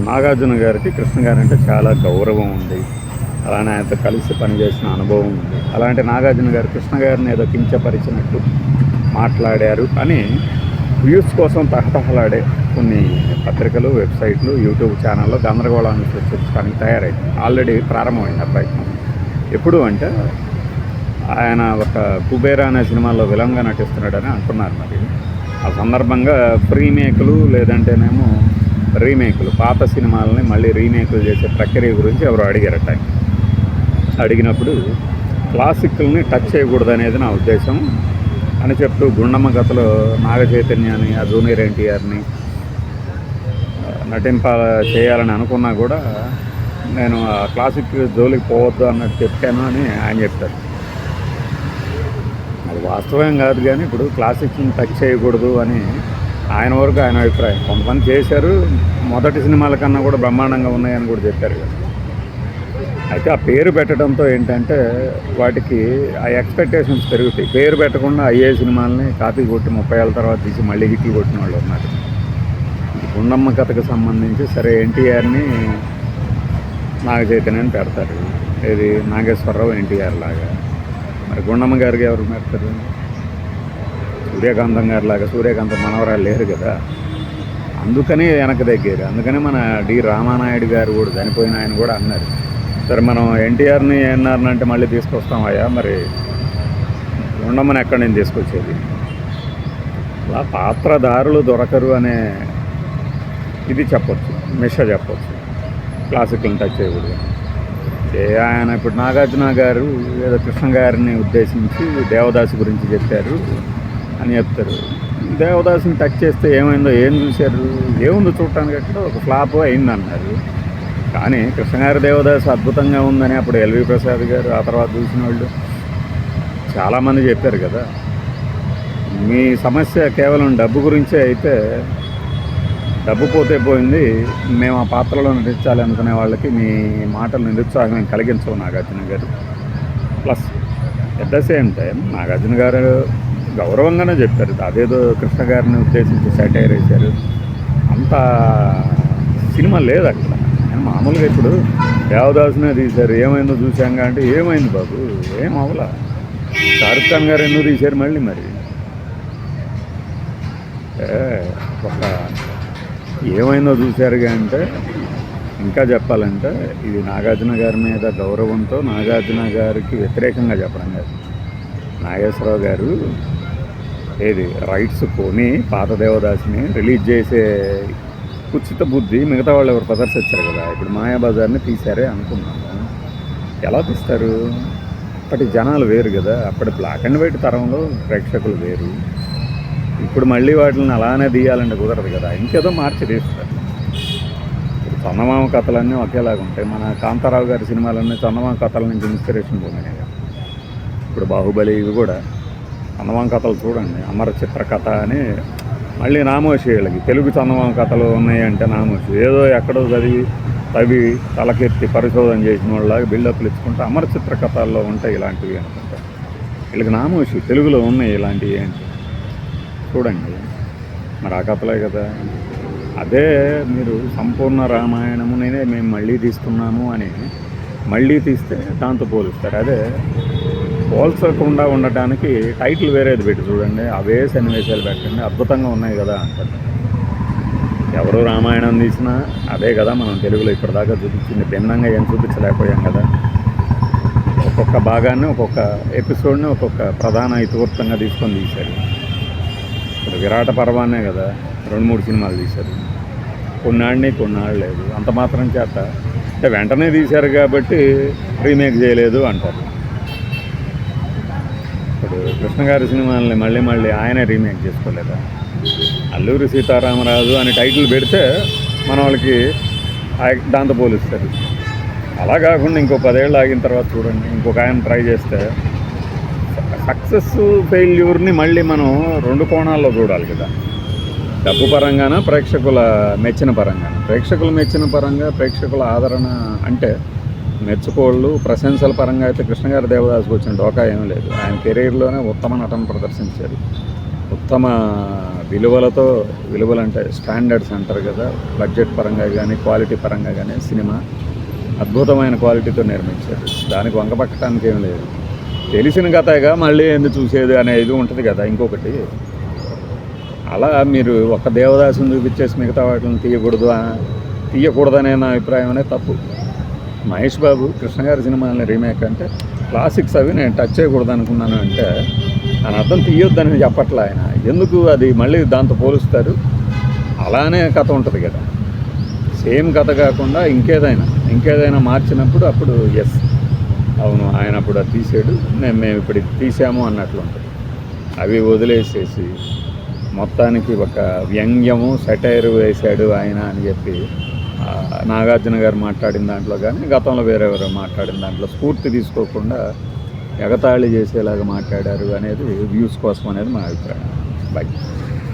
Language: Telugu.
నాగార్జున గారికి కృష్ణ గారు అంటే చాలా గౌరవం ఉంది. అలానే ఆయనతో కలిసి పనిచేసిన అనుభవం ఉంది. అలాంటి నాగార్జున గారు కృష్ణ గారిని ఏదో కించపరిచినట్టు మాట్లాడారు అని వ్యూస్ కోసం తహతహలాడే కొన్ని పత్రికలు, వెబ్సైట్లు, యూట్యూబ్ ఛానల్లో గందరగోళాన్ని సృష్టించడానికి తయారైంది. ఆల్రెడీ ప్రారంభమైంది ఆ ప్రయత్నం. ఎప్పుడు అంటే ఆయన ఒక కుబేరా అనే సినిమాలో విలన్గా నటిస్తున్నాడని అంటున్నారు. మరి ఆ సందర్భంగా రీమేకులు లేదంటేనేమో రీమేకులు పాత సినిమాలని మళ్ళీ రీమేకులు చేసే ప్రక్రియ గురించి ఎవరు అడిగారట. అడిగినప్పుడు క్లాసిక్ని టచ్ చేయకూడదు అనేది నా ఉద్దేశం అని చెప్తూ గుండమ్మ కథలో నాగ చైతన్యాన్ని, ఆ జూనియర్ ఎన్టీఆర్ని చేయాలని అనుకున్నా కూడా నేను ఆ క్లాసిక్ జోలికి పోవద్దు అన్నట్టు చెప్పాను అని ఆయన చెప్తారు. అది వాస్తవం కాదు, కానీ ఇప్పుడు క్లాసిక్ని టచ్ చేయకూడదు అని ఆయన వరకు ఆయన అభిప్రాయం. కొంతమంది చేశారు, మొదటి సినిమాల కన్నా కూడా బ్రహ్మాండంగా ఉన్నాయని కూడా చెప్పారు కదా. అయితే ఆ పేరు పెట్టడంతో ఏంటంటే వాటికి ఆ ఎక్స్పెక్టేషన్స్ పెరుగుతాయి. పేరు పెట్టకుండా అయ్యే సినిమాలని కాపీ కొట్టి 30 ఏళ్ళ తర్వాత తీసి మళ్ళీ హిట్లు కొట్టిన వాళ్ళు ఉన్నారు. గుండమ్మ కథకు సంబంధించి సరే ఎన్టీఆర్ని నాగ చైతన్యాన్ని పెడతారు, ఇది నాగేశ్వరరావు ఎన్టీఆర్ లాగా. మరి గుండమ్మ గారికి ఎవరు పెడతారు? సూర్యకాంతం గారి లాగా. సూర్యకాంతం మనవరాలు లేరు కదా, అందుకని వెనక దగ్గర. అందుకని మన డి రామానాయుడు గారు కూడా చనిపోయిన ఆయన కూడా అన్నారు, సరే మనం ఎన్టీఆర్ని ఏఎన్ఆర్ని మళ్ళీ తీసుకొస్తామయ్యా, మరి గుండమ్మని ఎక్కడి నుంచి తీసుకొచ్చేది? అలా పాత్రధారులు దొరకరు అనే ఇది చెప్పొచ్చు, చెప్పొచ్చు. క్లాసికల్ని టచ్ చేయకూడదు. ఆయన ఇప్పుడు నాగార్జున గారు ఏదో కృష్ణ గారిని ఉద్దేశించి దేవదాసు గురించి చెప్పారు అని చెప్తారు. దేవదాసుని టచ్ చేస్తే ఏమైందో ఏం చూశారు? ఏముందో చూడటానికి అక్కడ ఒక ఫ్లాప్ అయిందన్నారు. కానీ కృష్ణగారి దేవదాసు అద్భుతంగా ఉందని అప్పుడు ఎల్వి ప్రసాద్ గారు, ఆ తర్వాత చూసిన వాళ్ళు చాలామంది చెప్పారు కదా. మీ సమస్య కేవలం డబ్బు గురించే అయితే డబ్బు పోతే పోయింది, మేము ఆ పాత్రలో నటించాలి అనుకునే వాళ్ళకి మీ మాటలు నిరుత్సాహం కలిగించవు నాగార్జున గారు. Plus at the same time Nagarjuna గారు గౌరవంగానే చెప్పారు, అదేదో కృష్ణ గారిని ఉద్దేశించి సెటైర్ వేశారు. అంత సినిమా లేదు అక్కడ. మామూలుగా ఇప్పుడు దేవదాసునే తీశారు, ఏమైందో చూశాంగా అంటే ఏమైంది బాబు? ఏం అవలా. షారుఖ్ ఖాన్ గారు ఎందుకు తీశారు మళ్ళీ? మరి ఒక ఏమైందో చూశారుగా అంటే ఇంకా చెప్పాలంటే ఇది నాగార్జున గారి మీద గౌరవంతో నాగార్జున గారికి వ్యతిరేకంగా చెప్పడం కాదు. నాగేశ్వరరావు గారు ఏది రైట్స్ కొని పాత దేవదాసిని రిలీజ్ చేసే కుచిత బుద్ధి మిగతా వాళ్ళు ఎవరు ప్రదర్శించారు కదా. ఇప్పుడు మాయాబజార్ని తీశారే అనుకున్నాము, ఎలా తీస్తారు? అప్పటి జనాలు వేరు కదా, అప్పటి బ్లాక్ అండ్ వైట్ తరంలో ప్రేక్షకులు వేరు. ఇప్పుడు మళ్ళీ వాటిని అలానే తీయాలంటే కుదరదు కదా, ఇంకేదో మార్చి తీస్తారు. ఇప్పుడు చందమామ కథలన్నీ ఒకేలాగా ఉంటాయి. మన కాంతారావు గారి సినిమాలన్నీ చందమామ కథల నుంచి ఇన్స్పిరేషన్ పొందినాయి కదా. ఇప్పుడు బాహుబలి ఇవి కూడా చందమామ కథలు చూడండి. అమర చిత్ర కథ అని మళ్ళీ నామోషి, వీళ్ళకి తెలుగు చందమామ కథలు ఉన్నాయంటే నామోషి, ఏదో ఎక్కడో చదివి తవి తలకెత్తి పరిశోధన చేసిన వాళ్ళలాగా బిల్డప్లు ఇచ్చుకుంటే అమర చిత్ర కథల్లో ఉంటాయి ఇలాంటివి అనుకుంటారు. వీళ్ళకి నామోషి, తెలుగులో ఉన్నాయి ఇలాంటివి ఏంటి చూడండి. మరి ఆ కథలే కదా. అదే మీరు సంపూర్ణ రామాయణమునే మేము మళ్ళీ తీస్తున్నాము అని మళ్ళీ తీస్తే దాంతో పోలుస్తారు. అదే పోల్చకుండా ఉండటానికి టైటిల్ వేరేది పెట్టి చూడండి, అవే సన్నివేశాలు పెట్టండి, అద్భుతంగా ఉన్నాయి కదా అంటారు. ఎవరు రామాయణం తీసినా అదే కదా మనం తెలుగులో ఇప్పటిదాకా చూపించింది. భిన్నంగా ఏం చూపించలేకపోయాం కదా. ఒక్కొక్క భాగాన్ని, ఒక్కొక్క ఎపిసోడ్ని ఒక్కొక్క ప్రధాన ఇతివృత్తంగా తీసుకొని తీశారు. ఇప్పుడు విరాట పర్వాన్నే కదా 2-3 సినిమాలు తీశారు. కొన్నాడిని కొన్నాళ్ళు లేదు. అంత మాత్రం చేత అంటే వెంటనే తీశారు కాబట్టి రీమేక్ చేయలేదు అంటారు. ఇప్పుడు కృష్ణ గారి సినిమాలని మళ్ళీ ఆయనే రీమేక్ చేసుకోలేదా? అల్లూరి సీతారామరాజు అని టైటిల్ పెడితే మన వాళ్ళకి దాంతో పోలిస్తారు. అలా కాకుండా ఇంకో 10 ఏళ్ళు ఆగిన తర్వాత చూడండి, ఇంకొక ఆయన ట్రై చేస్తే సక్సెస్ ఫెయిల్యూర్ని మళ్ళీ మనం 2 కోణాల్లో చూడాలి కదా. డబ్బు పరంగాన, ప్రేక్షకుల మెచ్చిన పరంగాన. ప్రేక్షకులు మెచ్చిన పరంగా ప్రేక్షకుల ఆదరణ అంటే మెచ్చుకోళ్ళు, ప్రశంసల పరంగా అయితే కృష్ణగారి దేవదాసుకు వచ్చిన డోకా ఏమీ లేదు. ఆయన కెరీర్లోనే ఉత్తమ నటన ప్రదర్శించారు, ఉత్తమ విలువలు అంటే స్టాండర్డ్స్ అంటారు కదా, బడ్జెట్ పరంగా కానీ క్వాలిటీ పరంగా కానీ సినిమా అద్భుతమైన క్వాలిటీతో నిర్మించారు. దానికి వంకపట్టడానికి ఏం లేదు. తెలిసిన కథగా మళ్ళీ ఎందుకు చూసేది అనేది ఉంటుంది కదా. ఇంకొకటి అలా మీరు ఒక దేవదాసుని చూపించేసి మిగతా వాటిని తీయకూడదనే నా అభిప్రాయం అనేది తప్పు. మహేష్ బాబు కృష్ణ గారి సినిమాలని రీమేక్ అంటే క్లాసిక్స్ అవి నేను టచ్ చేయకూడదు అనుకున్నాను అంటే అని అర్థం. తీయొద్దని చెప్పట్లే ఆయన. ఎందుకు అది మళ్ళీ దాంతో పోలుస్తారు? అలానే కథ ఉంటుంది కదా, సేమ్ కథ కాకుండా ఇంకేదైనా మార్చినప్పుడు అప్పుడు ఎస్ అవును ఆయన అప్పుడు అది తీసాడు, మేము ఇప్పుడు ఇది తీసాము అన్నట్లు ఉంటుంది. అవి వదిలేసేసి మొత్తానికి ఒక వ్యంగ్యము సెటైర్ వేశాడు ఆయన అని చెప్పి నాగార్జున గారు మాట్లాడిన దాంట్లో కానీ గతంలో వేరెవరో మాట్లాడిన దాంట్లో స్ఫూర్తి తీసుకోకుండా ఎగతాళి చేసేలాగా మాట్లాడారు అనేది వ్యూస్ కోసం అనేది మా అభిప్రాయం. బై.